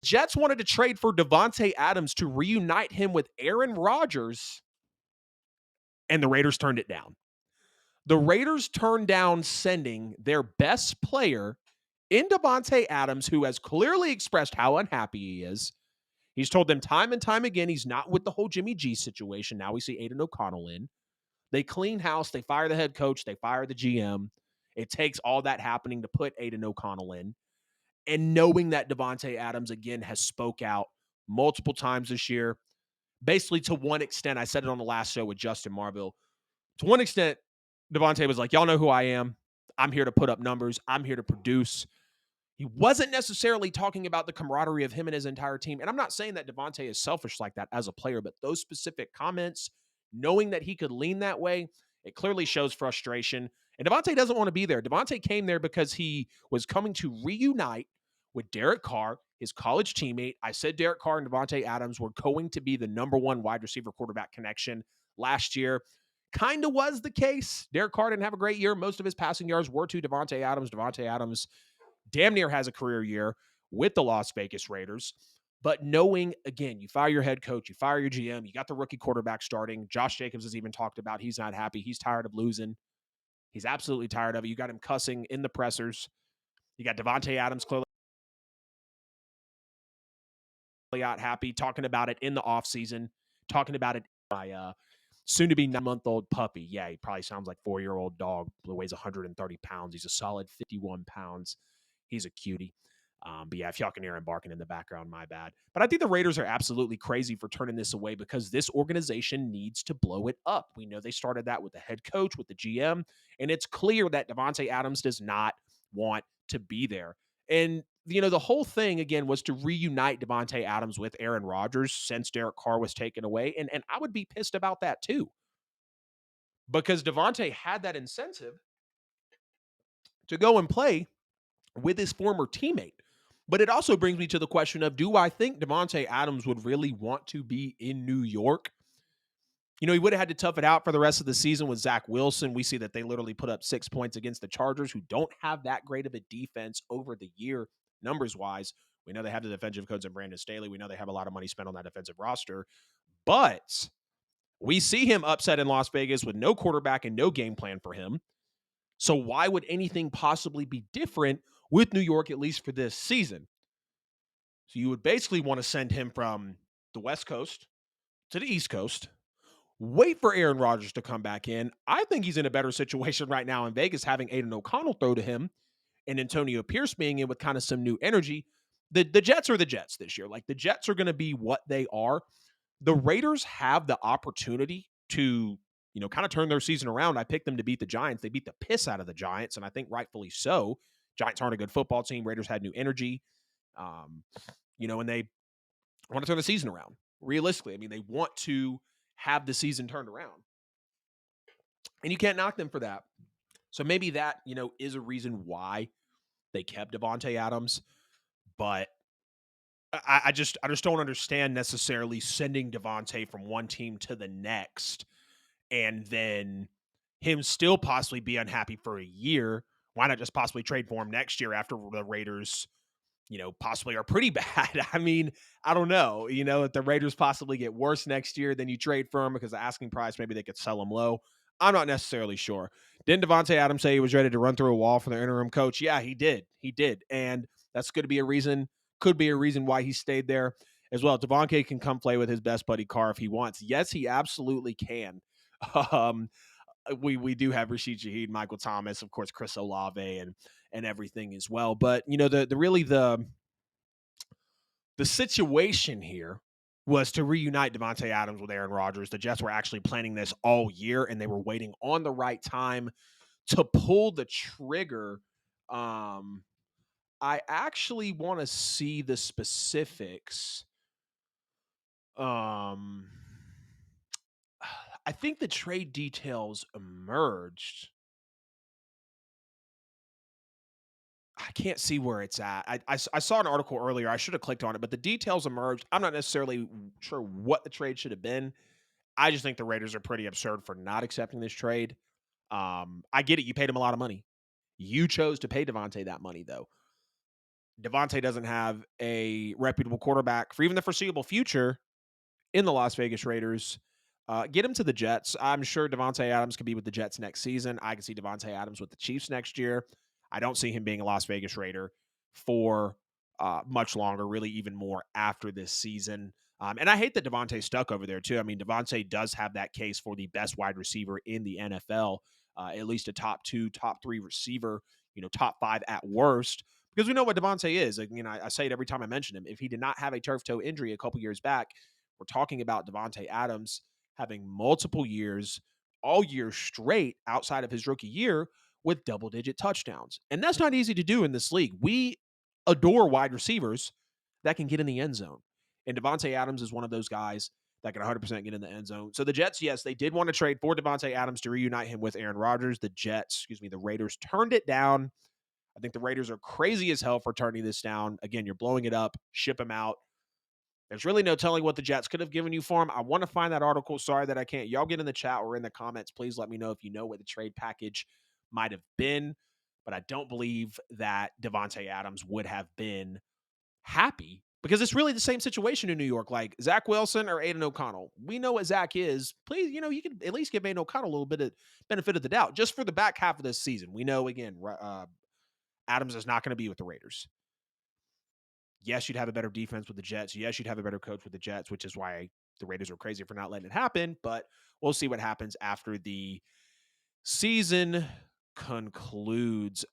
Jets wanted to trade for Davante Adams to reunite him with Aaron Rodgers, and the Raiders turned it down. The Raiders turned down sending their best player in Davante Adams, who has clearly expressed how unhappy he is. He's told them time and time again he's not with the whole Jimmy G situation. Now we see Aiden O'Connell in. They clean house. They fire the head coach. They fire the GM. It takes all that happening to put Aiden O'Connell in. And knowing that Davante Adams, again, has spoke out multiple times this year, basically to one extent, I said it on the last show with Justin Marville, to one extent, Davante was like, y'all know who I am. I'm here to put up numbers. I'm here to produce. He wasn't necessarily talking about the camaraderie of him and his entire team. And I'm not saying that Davante is selfish like that as a player, but those specific comments, knowing that he could lean that way, it clearly shows frustration. And Davante doesn't want to be there. Davante came there because he was coming to reunite with Derek Carr, his college teammate. I said Derek Carr and Davante Adams were going to be the number one wide receiver quarterback connection last year. Kind of was the case. Derek Carr didn't have a great year. Most of his passing yards were to Davante Adams. Davante Adams damn near has a career year with the Las Vegas Raiders. But knowing, again, you fire your head coach, you fire your GM, you got the rookie quarterback starting. Josh Jacobs has even talked about he's not happy. He's tired of losing. He's absolutely tired of it. You got him cussing in the pressers. You got Davante Adams clearly out happy, talking about it in the offseason, talking about it by soon-to-be 9-month-old puppy. Yeah, he probably sounds like 4-year-old dog who weighs 130 pounds. He's a solid 51 pounds. He's a cutie. But yeah, if y'all can hear him barking in the background, my bad. But I think the Raiders are absolutely crazy for turning this away because this organization needs to blow it up. We know they started that with the head coach, with the GM, and it's clear that Davante Adams does not want to be there. And the whole thing again was to reunite Davante Adams with Aaron Rodgers since Derek Carr was taken away, and I would be pissed about that too because Davante had that incentive to go and play with his former teammate. But it also brings me to the question of, do I think Davante Adams would really want to be in New York? He would have had to tough it out for the rest of the season with Zach Wilson. We see that they literally put up 6 points against the Chargers, who don't have that great of a defense over the year, numbers-wise. We know they have the defensive coach in Brandon Staley. We know they have a lot of money spent on that defensive roster. But we see him upset in Las Vegas with no quarterback and no game plan for him. So why would anything possibly be different with New York, at least for this season? So you would basically want to send him from the West Coast to the East Coast, wait for Aaron Rodgers to come back in. I think he's in a better situation right now in Vegas, having Aiden O'Connell throw to him and Antonio Pierce being in with kind of some new energy. The Jets are the Jets this year. Like, the Jets are going to be what they are. The Raiders have the opportunity to, kind of turn their season around. I picked them to beat the Giants. They beat the piss out of the Giants, and I think rightfully so. Giants aren't a good football team. Raiders had new energy. Um, and they want to turn the season around. Realistically, I mean, they want to have the season turned around. And you can't knock them for that. So maybe that, is a reason why they kept Davante Adams. But I just don't understand necessarily sending Davante from one team to the next and then him still possibly be unhappy for a year. Why not just possibly trade for him next year after the Raiders, possibly are pretty bad? I mean, I don't know. If the Raiders possibly get worse next year, then you trade for him because the asking price, maybe they could sell him low. I'm not necessarily sure. Didn't Davante Adams say he was ready to run through a wall for the interim coach? Yeah, he did. He did. And that's going to be a reason, could be a reason why he stayed there as well. Davante can come play with his best buddy Carr if he wants. Yes, he absolutely can. Um, we do have Rashid Shaheed, Michael Thomas, of course, Chris Olave, and everything as well. But the situation here was to reunite Davante Adams with Aaron Rodgers. The Jets were actually planning this all year, and they were waiting on the right time to pull the trigger. I actually want to see the specifics. I think the trade details emerged. I can't see where it's at. I saw an article earlier. I should have clicked on it, but the details emerged. I'm not necessarily sure what the trade should have been. I just think the Raiders are pretty absurd for not accepting this trade. I get it. You paid him a lot of money. You chose to pay Davante that money, though. Davante doesn't have a reputable quarterback for even the foreseeable future in the Las Vegas Raiders. Get him to the Jets. I'm sure Davante Adams could be with the Jets next season. I can see Davante Adams with the Chiefs next year. I don't see him being a Las Vegas Raider for much longer, really even more after this season. And I hate that Davante's stuck over there too. I mean, Davante does have that case for the best wide receiver in the NFL, at least a top two, top three receiver, top five at worst. Because we know what Davante is. Like, I say it every time I mention him. If he did not have a turf toe injury a couple years back, we're talking about Davante Adams having multiple years, all years straight outside of his rookie year with double-digit touchdowns. And that's not easy to do in this league. We adore wide receivers that can get in the end zone. And Davante Adams is one of those guys that can 100% get in the end zone. So the Jets, yes, they did want to trade for Davante Adams to reunite him with Aaron Rodgers. The Raiders turned it down. I think the Raiders are crazy as hell for turning this down. Again, you're blowing it up, ship him out. There's really no telling what the Jets could have given you for him. I want to find that article. Sorry that I can't. Y'all get in the chat or in the comments. Please let me know if you know what the trade package might have been. But I don't believe that Davante Adams would have been happy because it's really the same situation in New York. Like Zach Wilson or Aiden O'Connell. We know what Zach is. Please, you can at least give Aiden O'Connell a little bit of benefit of the doubt just for the back half of this season. We know, again, Adams is not going to be with the Raiders. Yes, you'd have a better defense with the Jets. Yes, you'd have a better coach with the Jets, which is why the Raiders are crazy for not letting it happen. But we'll see what happens after the season concludes.